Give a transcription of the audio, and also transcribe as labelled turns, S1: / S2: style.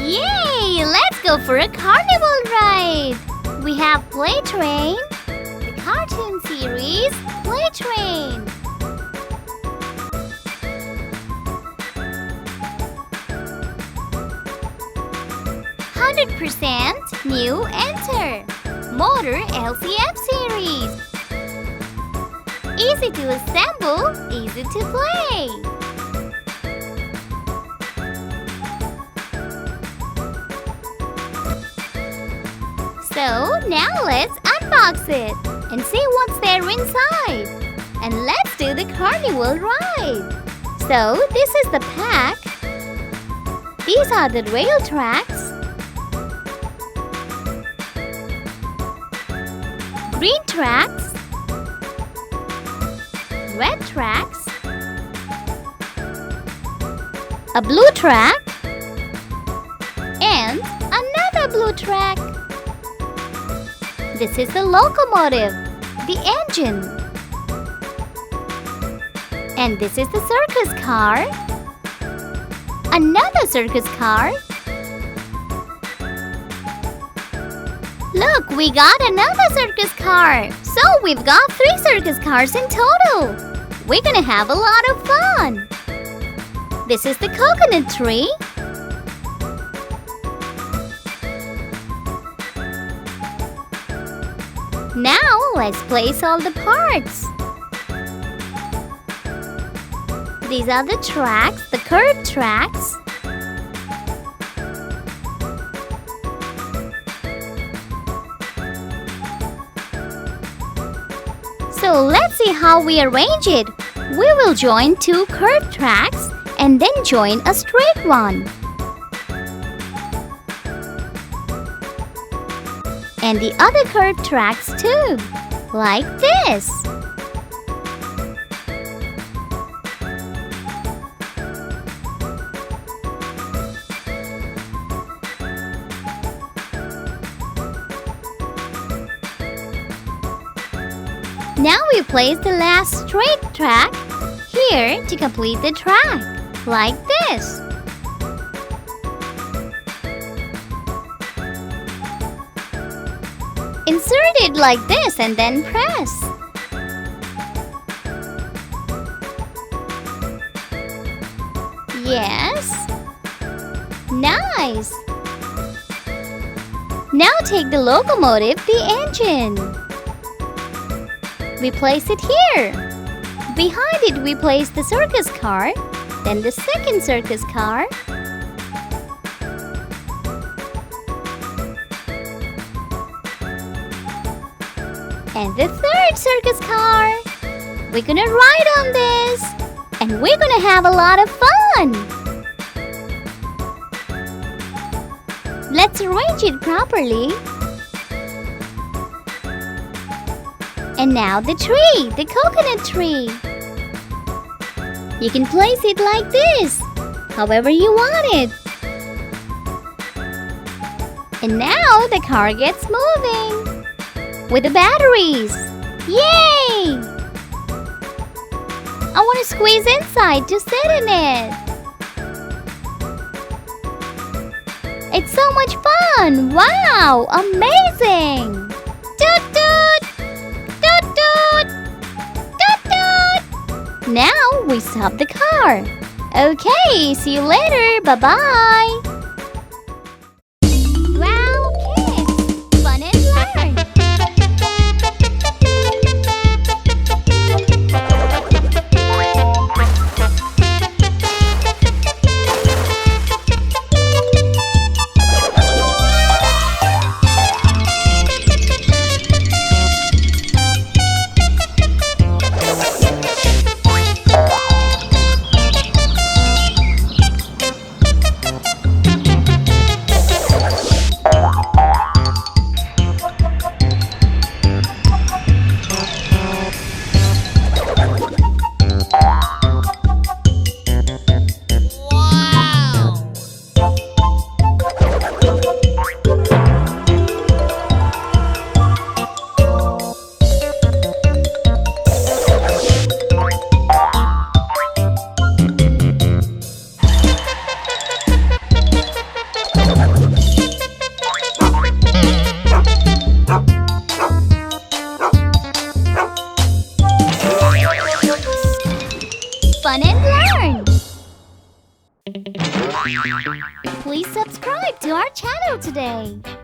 S1: Yay! Let's go for a carnival ride! We have Play Train, the cartoon series Play Train. 100% new enter. Motor LCF series. Easy to assemble, easy to play. So now let's unbox it and see what's there inside. And let's do the carnival ride. So this is the pack. These are the rail tracks. Green tracks, red tracks, a blue track, and another blue track. This is the locomotive, the engine. And this is the circus car, another circus car. Look, we got another circus car. So we've got 3 circus cars in total. We're gonna have a lot of fun. This is the coconut tree. Now let's place all the parts. These are the tracks, the curved tracks. So let's see how we arrange it. We will join 2 curved tracks and then join a straight one. And the other curved tracks too, like this. Now we place the last straight track here to complete the track, like this. Insert it like this and then press. Yes. Nice. Now take the locomotive, the engine. We place it here. Behind it we place the circus car, then the second circus car, and the third circus car. We're gonna ride on this, and we're gonna have a lot of fun. Let's arrange it properly. And now the tree, the coconut tree. You can place it like this, however you want it. And now the car gets moving with the batteries. Yay! I want to squeeze inside to sit in it. It's so much fun! Wow! Amazing! Toot toot! Toot toot! Toot toot! Now we stop the car. Okay, see you later. Bye-bye. Wow, kids! Fun and learn! our channel today.